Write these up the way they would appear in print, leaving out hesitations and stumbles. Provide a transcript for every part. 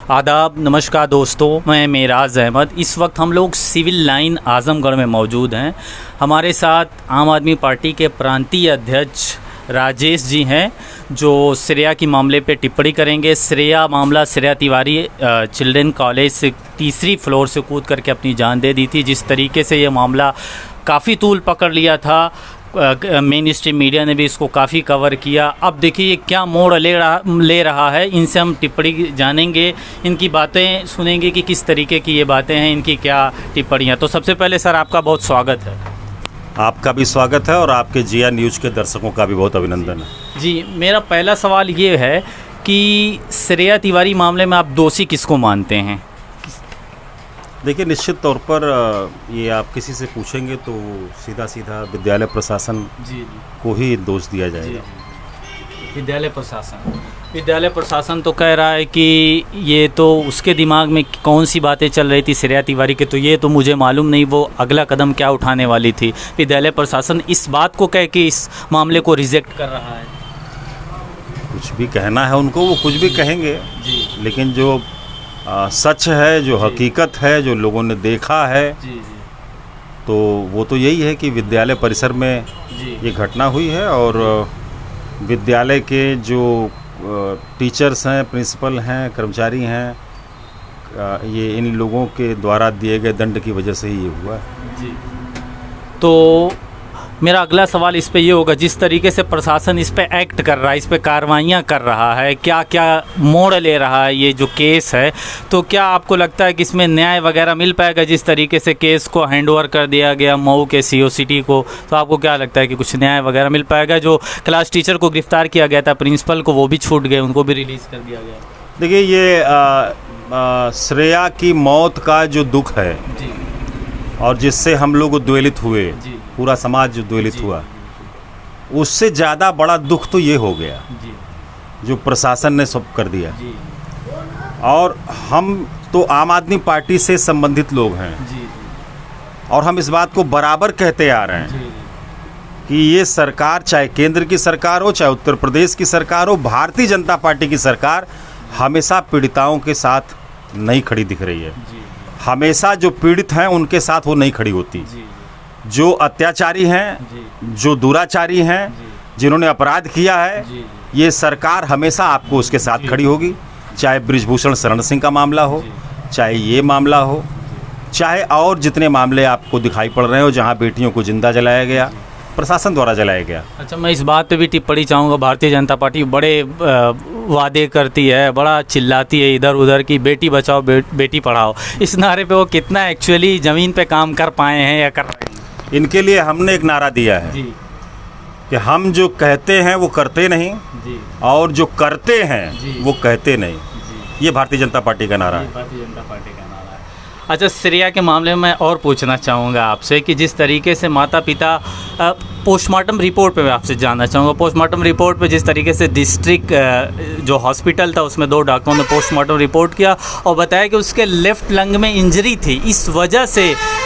आदाब, नमस्कार दोस्तों, मैं मेराज अहमद। इस वक्त हम लोग सिविल लाइन आज़मगढ़ में मौजूद हैं। हमारे साथ आम आदमी पार्टी के प्रांतीय अध्यक्ष राजेश जी हैं, जो श्रेया की मामले पे टिप्पणी करेंगे। श्रेया तिवारी चिल्ड्रन कॉलेज से तीसरी फ्लोर से कूद करके अपनी जान दे दी थी। जिस तरीके से ये मामला काफ़ी तूल पकड़ लिया था, मेन स्ट्रीम मीडिया ने भी इसको काफ़ी कवर किया। अब देखिए ये क्या मोड़ ले रहा है। इनसे हम टिप्पणी जानेंगे, इनकी बातें सुनेंगे कि किस तरीके की ये बातें हैं, इनकी क्या टिप्पणियाँ। तो सबसे पहले सर आपका बहुत स्वागत है। आपका भी स्वागत है और आपके जिया न्यूज़ के दर्शकों का भी बहुत अभिनंदन है। जी, मेरा पहला सवाल ये है कि श्रेया तिवारी मामले में आप दोषी किसको मानते हैं? देखिए, निश्चित तौर पर ये आप किसी से पूछेंगे तो सीधा सीधा विद्यालय प्रशासन को ही दोष दिया जाएगा। विद्यालय प्रशासन तो कह रहा है कि ये तो उसके दिमाग में कौन सी बातें चल रही थी श्रेया तिवारी के, तो ये तो मुझे मालूम नहीं वो अगला कदम क्या उठाने वाली थी। विद्यालय प्रशासन इस बात को कह के इस मामले को रिजेक्ट कर रहा है। कुछ भी कहना है उनको, वो कुछ भी कहेंगे, लेकिन जो सच है, जो हकीकत है, जो लोगों ने देखा है, तो वो तो यही है कि विद्यालय परिसर में ये घटना हुई है और विद्यालय के जो टीचर्स हैं, प्रिंसिपल हैं, कर्मचारी हैं, ये इन लोगों के द्वारा दिए गए दंड की वजह से ही ये हुआ है। तो मेरा अगला सवाल इस पे ये होगा, जिस तरीके से प्रशासन इस पे एक्ट कर रहा है, इस पे कार्रवाइयाँ कर रहा है, क्या क्या मोड़ ले रहा है ये जो केस है, तो क्या आपको लगता है कि इसमें न्याय वगैरह मिल पाएगा? जिस तरीके से केस को हैंडओवर कर दिया गया मऊ के सीओ सिटी को, तो आपको क्या लगता है कि कुछ न्याय वगैरह मिल पाएगा? जो क्लास टीचर को गिरफ्तार किया गया था, प्रिंसिपल को, वो भी छूट गए, उनको भी रिलीज़ कर दिया गया। देखिए, ये श्रेया की मौत का जो दुख है और जिससे हम लोग उद्वेलित हुए, पूरा समाज उद्वेलित हुआ, उससे ज़्यादा बड़ा दुख तो ये हो गया जो प्रशासन ने सब कर दिया। और हम तो आम आदमी पार्टी से संबंधित लोग हैं और हम इस बात को बराबर कहते आ रहे हैं कि ये सरकार, चाहे केंद्र की सरकार हो, चाहे उत्तर प्रदेश की सरकार हो, भारतीय जनता पार्टी की सरकार हमेशा पीड़िताओं के साथ नहीं खड़ी दिख रही है। हमेशा जो पीड़ित हैं उनके साथ वो नहीं खड़ी होती। जो अत्याचारी हैं, जो दुराचारी हैं, जिन्होंने अपराध किया है, ये सरकार हमेशा आपको उसके साथ खड़ी होगी। चाहे बृजभूषण शरण सिंह का मामला हो, चाहे ये मामला हो, चाहे और जितने मामले आपको दिखाई पड़ रहे हो जहां बेटियों को जिंदा जलाया गया, प्रशासन द्वारा जलाया गया। अच्छा, मैं इस बात पे भी टिप्पणी चाहूँगा। भारतीय जनता पार्टी बड़े वादे करती है, बड़ा चिल्लाती है इधर उधर की बेटी बचाओ बेटी पढ़ाओ। इस नारे पे वो कितना एक्चुअली ज़मीन पे काम कर पाए हैं या कर रहे हैं? इनके लिए हमने एक नारा दिया है कि हम जो कहते हैं वो करते नहीं, और जो करते हैं वो कहते नहीं। ये भारतीय जनता पार्टी का नारा है। भारतीय जनता पार्टी का नारा है। अच्छा, श्रेया के मामले में और पूछना चाहूँगा आपसे कि जिस तरीके से माता पिता पोस्टमार्टम रिपोर्ट पे मैं आपसे जानना चाहूँगा। पोस्टमार्टम रिपोर्ट पे जिस तरीके से डिस्ट्रिक्ट जो हॉस्पिटल था उसमें 2 डॉक्टरों ने पोस्टमार्टम रिपोर्ट किया और बताया कि उसके लेफ़्ट लंग में इंजरी थी, इस वजह से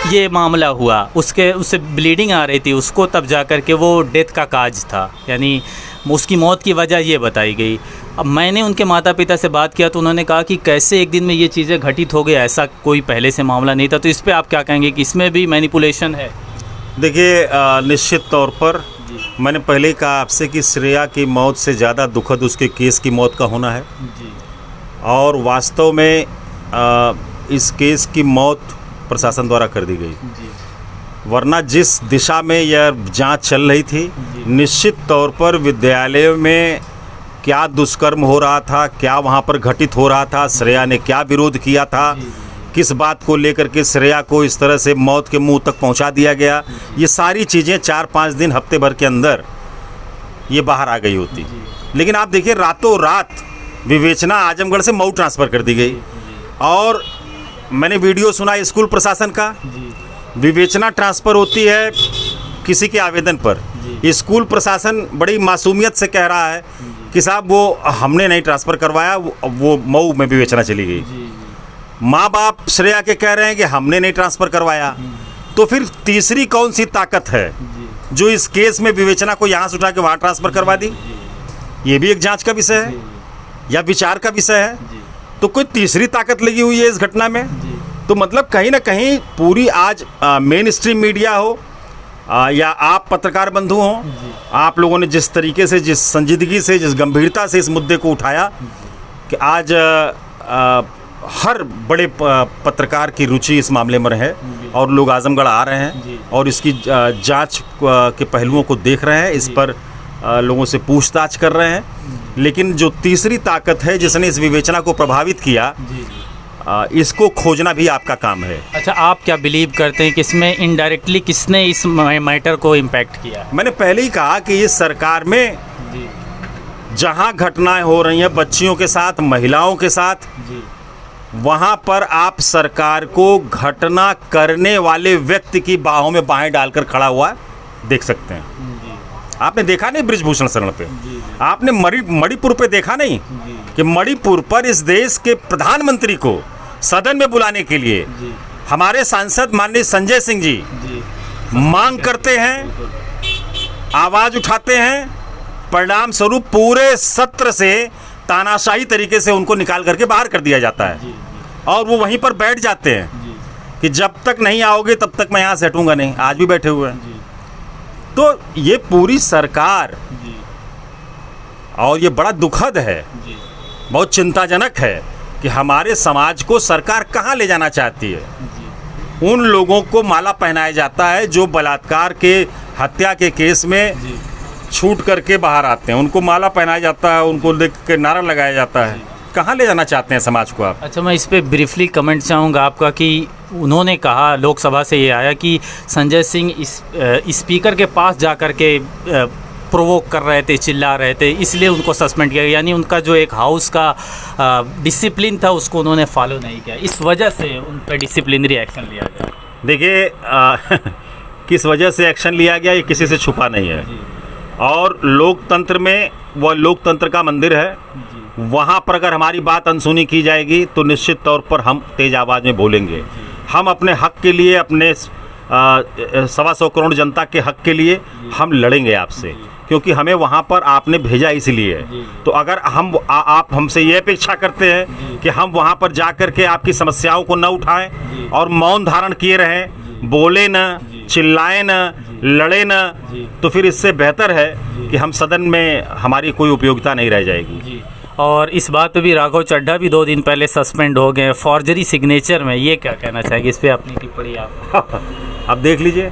ये मामला हुआ। उससे ब्लीडिंग आ रही थी, उसको तब जा कर के वो डेथ का काज था, यानी उसकी मौत की वजह ये बताई गई। अब मैंने उनके माता पिता से बात किया तो उन्होंने कहा कि कैसे एक दिन में ये चीज़ें घटित हो गई, ऐसा कोई पहले से मामला नहीं था। तो इस पर आप क्या कहेंगे कि इसमें भी मैनिपुलेशन है? देखिए, निश्चित तौर पर मैंने पहले ही कहा आपसे कि श्रेया की मौत से ज़्यादा दुखद उसके केस की मौत का होना है। और वास्तव में इस केस की मौत प्रशासन द्वारा कर दी गई, वरना जिस दिशा में यह जांच चल रही थी, निश्चित तौर पर विद्यालय में क्या दुष्कर्म हो रहा था, क्या वहां पर घटित हो रहा था, श्रेया ने क्या विरोध किया था, किस बात को लेकर के श्रेया को इस तरह से मौत के मुंह तक पहुंचा दिया गया, ये सारी चीज़ें 4-5 दिन, हफ्ते भर के अंदर ये बाहर आ गई होती। लेकिन आप देखिए, रातों रात विवेचना आजमगढ़ से मऊ ट्रांसफ़र कर दी गई। और मैंने वीडियो सुना स्कूल प्रशासन का, विवेचना ट्रांसफ़र होती है किसी के आवेदन पर, स्कूल प्रशासन बड़ी मासूमियत से कह रहा है कि साहब वो हमने नहीं ट्रांसफ़र करवाया, वो मऊ में विवेचना चली गई। माँ बाप श्रेया के कह रहे हैं कि हमने नहीं ट्रांसफ़र करवाया। तो फिर तीसरी कौन सी ताकत है जो इस केस में विवेचना को यहाँ से उठा के वहाँ ट्रांसफ़र करवा दी? ये भी एक जांच का विषय है या विचार का विषय है। तो कोई तीसरी ताकत लगी हुई है इस घटना में। तो मतलब कहीं ना कहीं पूरी आज मेन स्ट्रीम मीडिया हो या आप पत्रकार बंधु हों, आप लोगों ने जिस तरीके से, जिस संजीदगी से, जिस गंभीरता से इस मुद्दे को उठाया कि आज हर बड़े पत्रकार की रुचि इस मामले में है और लोग आजमगढ़ आ रहे हैं और इसकी जांच के पहलुओं को देख रहे हैं, इस पर लोगों से पूछताछ कर रहे हैं। लेकिन जो तीसरी ताकत है जिसने इस विवेचना को प्रभावित किया, इसको खोजना भी आपका काम है। अच्छा, आप क्या बिलीव करते हैं कि इसमें इनडायरेक्टली किसने इस मैटर को इम्पैक्ट किया? मैंने पहले ही कहा कि ये सरकार में जहां घटनाएं हो रही हैं बच्चियों के साथ, महिलाओं के साथ, वहां पर आप सरकार को घटना करने वाले व्यक्ति की बाहों में बाहें डालकर खड़ा हुआ देख सकते हैं। आपने देखा नहीं बृजभूषण शरण पे, आपने मणिपुर पे देखा नहीं कि मणिपुर पर इस देश के प्रधानमंत्री को सदन में बुलाने के लिए हमारे सांसद माननीय संजय सिंह जी मांग करते हैं, आवाज उठाते हैं, परिणाम स्वरूप पूरे सत्र से तानाशाही तरीके से उनको निकाल करके बाहर कर दिया जाता है और वो वहीं पर बैठ जाते हैं कि जब तक नहीं आओगे तब तक मैं यहाँ से हटूंगा नहीं। आज भी बैठे हुए हैं। तो ये पूरी सरकार, और ये बड़ा दुखद है, बहुत चिंताजनक है कि हमारे समाज को सरकार कहाँ ले जाना चाहती है। उन लोगों को माला पहनाया जाता है जो बलात्कार के, हत्या के केस में छूट करके बाहर आते हैं, उनको माला पहनाया जाता है, उनको देख के नारा लगाया जाता है। कहाँ ले जाना चाहते हैं समाज को आप? अच्छा, मैं इस पे ब्रीफली कमेंट चाहूँगा आपका कि उन्होंने कहा, लोकसभा से ये आया कि संजय सिंह स्पीकर के पास जा कर के प्रोवोक कर रहे थे, चिल्ला रहे थे, इसलिए उनको सस्पेंड किया गया। यानी उनका जो एक हाउस का डिसिप्लिन था उसको उन्होंने फॉलो नहीं किया, इस वजह से उन पर डिसिप्लिनरी एक्शन लिया गया। देखिए किस वजह से एक्शन लिया गया ये किसी से छुपा नहीं है, और लोकतंत्र में, वह लोकतंत्र का मंदिर है, वहाँ पर अगर हमारी बात अनसुनी की जाएगी तो निश्चित तौर पर हम तेज आवाज़ में बोलेंगे। हम अपने हक के लिए, अपने 125 करोड़ जनता के हक के लिए हम लड़ेंगे आपसे, क्योंकि हमें वहाँ पर आपने भेजा इसलिए है। तो अगर आप हमसे ये अपेक्षा करते हैं कि हम वहाँ पर जा कर के आपकी समस्याओं को न उठाएं और मौन धारण किए रहें, बोले न, चिल्लाएं न, लड़े न, तो फिर इससे बेहतर है कि हम सदन में हमारी कोई उपयोगिता नहीं रह जाएगी। और इस बात पे भी राघव चड्ढा भी 2 दिन पहले सस्पेंड हो गए फॉर्जरी सिग्नेचर में, ये क्या कहना चाहेंगे इस पे अपनी टिप्पणी आप? अब देख लीजिए,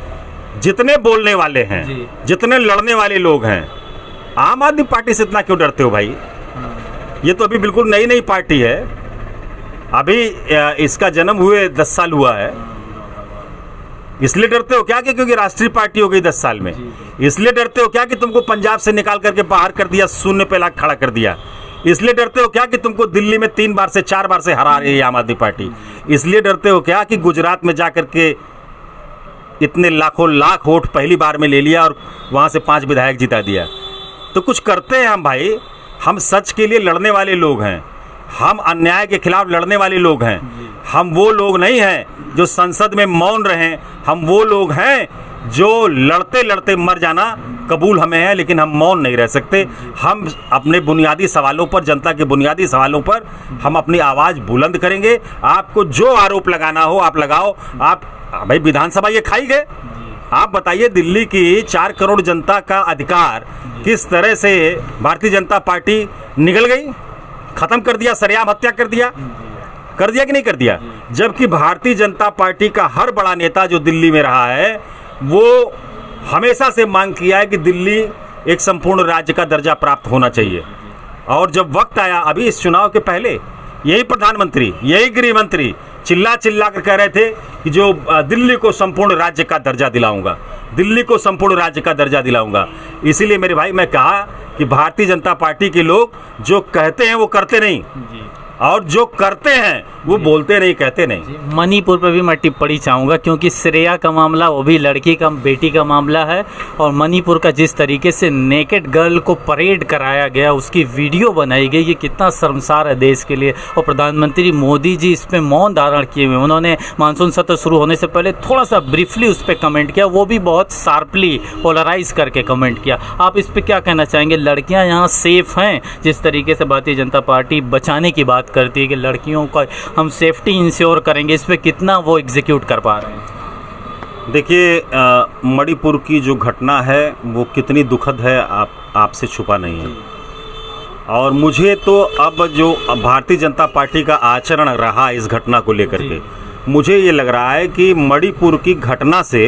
जितने बोलने वाले हैं, जितने लड़ने वाले लोग हैं, आम आदमी पार्टी से इतना क्यों डरते हो भाई? ये तो अभी बिल्कुल नई नई पार्टी है, अभी इसका जन्म हुए 10 साल हुआ है। इसलिए डरते हो क्या कि क्योंकि राष्ट्रीय पार्टी हो गई 10 साल में? इसलिए डरते हो क्या कि तुमको पंजाब से निकाल करके बाहर कर दिया, शून्य पे लाख खड़ा कर दिया? इसलिए डरते हो क्या कि तुमको दिल्ली में 3 बार से 4 बार से हरा रही है आम आदमी पार्टी? इसलिए डरते हो क्या कि गुजरात में जाकर के इतने लाखों लाख वोट पहली बार में ले लिया और वहाँ से 5 विधायक जिता दिया? तो कुछ करते हैं हम भाई, हम सच के लिए लड़ने वाले लोग हैं, हम अन्याय के खिलाफ लड़ने वाले लोग हैं। हम वो लोग नहीं हैं जो संसद में मौन रहें, हम वो लोग हैं जो लड़ते लड़ते मर जाना कबूल हमें है, लेकिन हम मौन नहीं रह सकते। हम अपने बुनियादी सवालों पर, जनता के बुनियादी सवालों पर हम अपनी आवाज़ बुलंद करेंगे। आपको जो आरोप लगाना हो आप लगाओ। आप भाई विधानसभा ये खाई गए। आप बताइए, दिल्ली की 4 करोड़ जनता का अधिकार किस तरह से भारतीय जनता पार्टी निगल गई, खत्म कर दिया, सरेआम हत्या कर दिया कि नहीं कर दिया? जबकि भारतीय जनता पार्टी का हर बड़ा नेता जो दिल्ली में रहा है वो हमेशा से मांग किया है कि दिल्ली एक संपूर्ण राज्य का दर्जा प्राप्त होना चाहिए। और जब वक्त आया, अभी इस चुनाव के पहले, यही प्रधानमंत्री, यही गृह मंत्री चिल्ला कर कह रहे थे कि जो दिल्ली को संपूर्ण राज्य का दर्जा दिलाऊंगा, दिल्ली को संपूर्ण राज्य का दर्जा दिलाऊंगा। इसीलिए मेरे भाई मैं कहा कि भारतीय जनता पार्टी के लोग जो कहते हैं वो करते नहीं, और जो करते हैं वो बोलते नहीं, कहते नहीं। मणिपुर पर भी मैं टिप्पणी चाहूँगा, क्योंकि श्रेया का मामला, वो भी लड़की का, बेटी का मामला है, और मणिपुर का जिस तरीके से नेकेड गर्ल को परेड कराया गया, उसकी वीडियो बनाई गई, ये कितना शर्मसार है देश के लिए। और प्रधानमंत्री मोदी जी इस पर मौन धारण किए हुए, उन्होंने मानसून सत्र शुरू होने से पहले थोड़ा सा ब्रीफली उस पर कमेंट किया, वो भी बहुत शार्पली पोलराइज करके कमेंट किया। आप इस पर क्या कहना चाहेंगे? लड़कियाँ यहाँ सेफ हैं जिस तरीके से भारतीय जनता पार्टी बचाने की बात बात करती है कि लड़कियों का हम सेफ्टी इंश्योर करेंगे, इस पर कितना वो एग्जीक्यूट कर पा रहे हैं? देखिए, मणिपुर की जो घटना है वो कितनी दुखद है आपसे छुपा नहीं है। और मुझे तो अब जो भारतीय जनता पार्टी का आचरण रहा इस घटना को लेकर के, मुझे ये लग रहा है कि मणिपुर की घटना से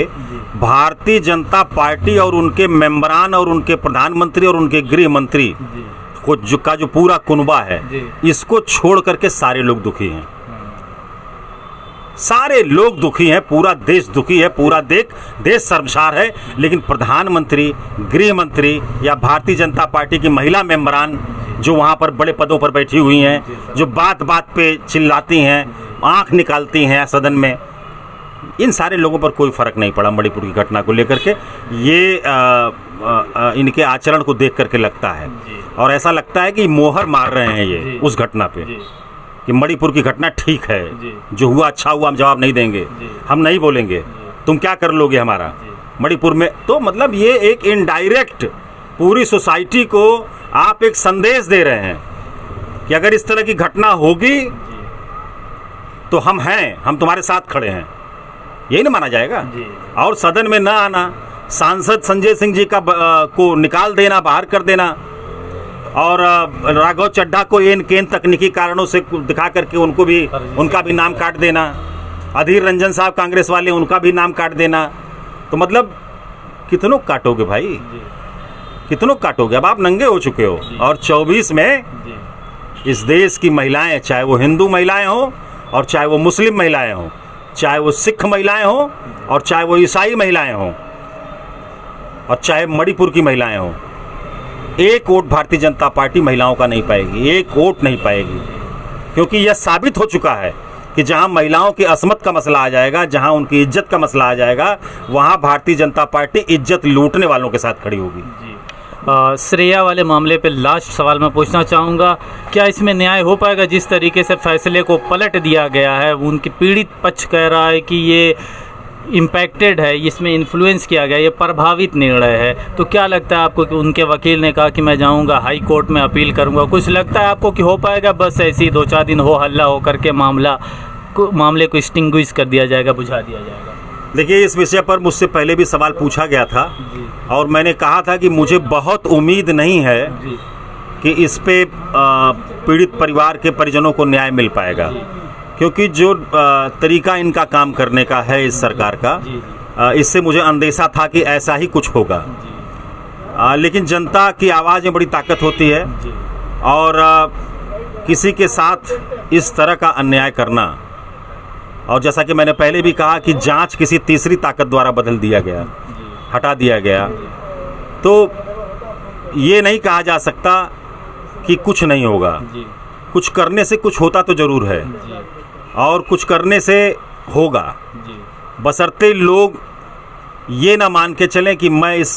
भारतीय जनता पार्टी और उनके मेंबरान और उनके प्रधानमंत्री और उनके गृह मंत्री को जो पूरा कुनबा है, इसको छोड़ करके सारे लोग दुखी हैं। सारे लोग दुखी हैं, पूरा देश दुखी है, पूरा देश शर्मसार है। लेकिन प्रधानमंत्री, गृह मंत्री या भारतीय जनता पार्टी की महिला मेंबरान जो वहाँ पर बड़े पदों पर बैठी हुई हैं, जो बात बात पे चिल्लाती हैं, आंख निकालती हैं सदन में, इन सारे लोगों पर कोई फर्क नहीं पड़ा मणिपुर की घटना को लेकर के। ये इनके आचरण को देख करके लगता है, और ऐसा लगता है कि मोहर मार रहे हैं ये उस घटना पे कि मणिपुर की घटना ठीक है, जो हुआ अच्छा हुआ, हम जवाब नहीं देंगे, हम नहीं बोलेंगे, तुम क्या कर लोगे हमारा मणिपुर में। तो मतलब ये एक इनडायरेक्ट पूरी सोसाइटी को आप एक संदेश दे रहे हैं कि अगर इस तरह की घटना होगी तो हम हैं, हम तुम्हारे साथ खड़े हैं, यही ना माना जाएगा। और सदन में ना आना, सांसद संजय सिंह जी को निकाल देना, बाहर कर देना, और राघव चड्ढा को एन केन तकनीकी कारणों से दिखा करके उनका भी नाम काट देना, अधीर रंजन साहब कांग्रेस वाले, उनका भी नाम काट देना। तो मतलब कितनों काटोगे भाई, कितनों काटोगे? अब आप नंगे हो चुके हो। और 24 में इस देश की महिलाएं, चाहे वो हिंदू महिलाएं हों और चाहे वो मुस्लिम महिलाएं हों, चाहे वो सिख महिलाएं हों और चाहे वो ईसाई महिलाएं हों और चाहे मणिपुर की महिलाएं हों, एक वोट भारतीय जनता पार्टी महिलाओं का नहीं पाएगी, एक वोट नहीं पाएगी। क्योंकि यह साबित हो चुका है कि जहां महिलाओं की असमत का मसला आ जाएगा, जहां उनकी इज्जत का मसला आ जाएगा, वहां भारतीय जनता पार्टी इज्जत लूटने वालों के साथ खड़ी होगी। श्रेया वाले मामले पे लास्ट सवाल मैं पूछना चाहूँगा, क्या इसमें न्याय हो पाएगा? जिस तरीके से फैसले को पलट दिया गया है, उनकी पीड़ित पक्ष कह रहा है कि ये इम्पैक्टेड है, इसमें इन्फ्लुएंस किया गया, ये प्रभावित निर्णय है, तो क्या लगता है आपको कि उनके वकील ने कहा कि मैं जाऊंगा हाई कोर्ट में अपील करूंगा, कुछ लगता है आपको कि हो पाएगा? बस ऐसे ही 2-4 दिन हो हल्ला हो करके मामले को एक्सटिंग्विश कर दिया जाएगा, बुझा दिया जाएगा? देखिए, इस विषय पर मुझसे पहले भी सवाल पूछा गया था और मैंने कहा था कि मुझे बहुत उम्मीद नहीं है कि इस पे पीड़ित परिवार के परिजनों को न्याय मिल पाएगा, क्योंकि जो तरीका इनका काम करने का है इस सरकार का, इससे मुझे अंदेशा था कि ऐसा ही कुछ होगा। लेकिन जनता की आवाज़ में बड़ी ताकत होती है, और किसी के साथ इस तरह का अन्याय करना, और जैसा कि मैंने पहले भी कहा कि जांच किसी तीसरी ताकत द्वारा बदल दिया गया, हटा दिया गया, तो ये नहीं कहा जा सकता कि कुछ नहीं होगा। कुछ करने से कुछ होता तो ज़रूर है, और कुछ करने से होगा, बशर्ते लोग ये ना मान के चलें कि मैं इस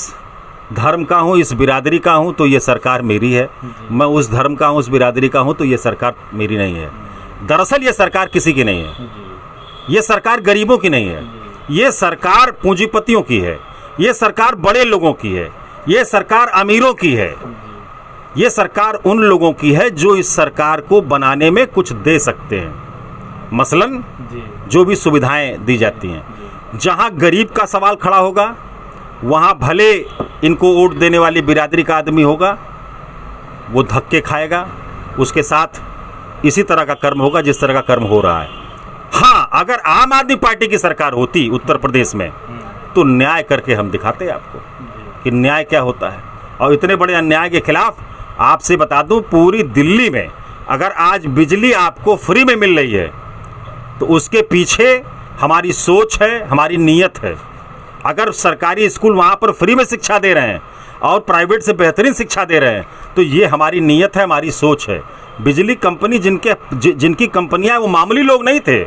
धर्म का हूँ, इस बिरादरी का हूँ, तो ये सरकार मेरी है, मैं उस धर्म का हूँ, उस बिरादरी का हूँ, तो ये सरकार मेरी नहीं है। दरअसल ये सरकार किसी की नहीं है, ये सरकार गरीबों की नहीं है, ये सरकार पूंजीपतियों की है, ये सरकार बड़े लोगों की है, ये सरकार अमीरों की है, ये सरकार उन लोगों की है जो इस सरकार को बनाने में कुछ दे सकते हैं। मसलन जो भी सुविधाएं दी जाती हैं, जहां गरीब का सवाल खड़ा होगा, वहां भले इनको वोट देने वाली बिरादरी का आदमी होगा, वो धक्के खाएगा, उसके साथ इसी तरह का कर्म होगा जिस तरह का कर्म हो रहा है। हाँ, अगर आम आदमी पार्टी की सरकार होती उत्तर प्रदेश में, तो न्याय करके हम दिखाते आपको कि न्याय क्या होता है। और इतने बड़े अन्याय के खिलाफ आपसे बता दूं, पूरी दिल्ली में अगर आज बिजली आपको फ्री में मिल रही है, तो उसके पीछे हमारी सोच है, हमारी नीयत है। अगर सरकारी स्कूल वहाँ पर फ्री में शिक्षा दे रहे हैं और प्राइवेट से बेहतरीन शिक्षा दे रहे हैं, तो ये हमारी नीयत है, हमारी सोच है। बिजली कंपनी जिनकी कंपनियां, वो मामूली लोग नहीं थे।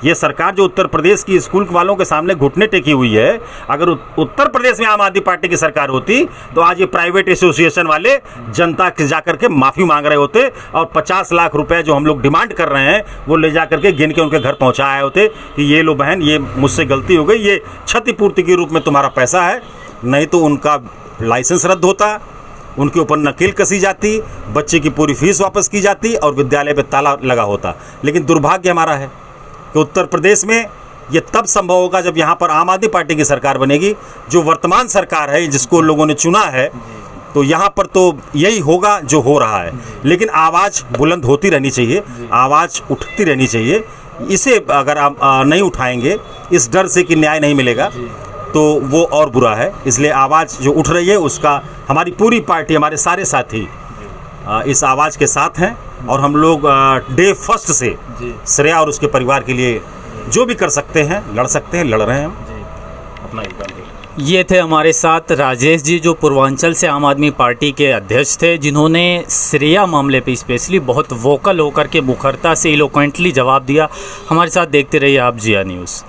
ये सरकार जो उत्तर प्रदेश की स्कूल वालों के सामने घुटने टेकी हुई है, अगर उत्तर प्रदेश में आम आदमी पार्टी की सरकार होती, तो आज ये प्राइवेट एसोसिएशन वाले जनता के जाकर के माफ़ी मांग रहे होते, और 50 लाख रुपए जो हम लोग डिमांड कर रहे हैं, वो ले जा करके गिन के उनके घर पहुँचाए होते कि ये लो बहन, ये मुझसे गलती हो गई, ये क्षतिपूर्ति के रूप में तुम्हारा पैसा है। नहीं तो उनका लाइसेंस रद्द होता, उनके ऊपर नकेल कसी जाती, बच्चे की पूरी फीस वापस की जाती और विद्यालय पे ताला लगा होता। लेकिन दुर्भाग्य हमारा है कि उत्तर प्रदेश में ये तब संभव होगा जब यहाँ पर आम आदमी पार्टी की सरकार बनेगी, जो वर्तमान सरकार है जिसको लोगों ने चुना है। तो यहाँ पर तो यही होगा जो हो रहा है। लेकिन आवाज़ बुलंद होती रहनी चाहिए, आवाज़ उठती रहनी चाहिए। इसे अगर आप नहीं उठाएंगे इस डर से कि न्याय नहीं मिलेगा तो वो और बुरा है। इसलिए आवाज़ जो उठ रही है उसका हमारी पूरी पार्टी, हमारे सारे साथी इस आवाज़ के साथ हैं और हम लोग डे फर्स्ट से श्रेया और उसके परिवार के लिए जो भी कर सकते हैं, लड़ सकते हैं, लड़ रहे हैं हम अपना योगदान दें। ये थे हमारे साथ राजेश जी, जो पूर्वांचल से आम आदमी पार्टी के अध्यक्ष थे, जिन्होंने श्रेया मामले पे स्पेशली बहुत वोकल होकर के मुखरता से इलोक्वेंटली जवाब दिया। हमारे साथ देखते रहिए आप जिया न्यूज़।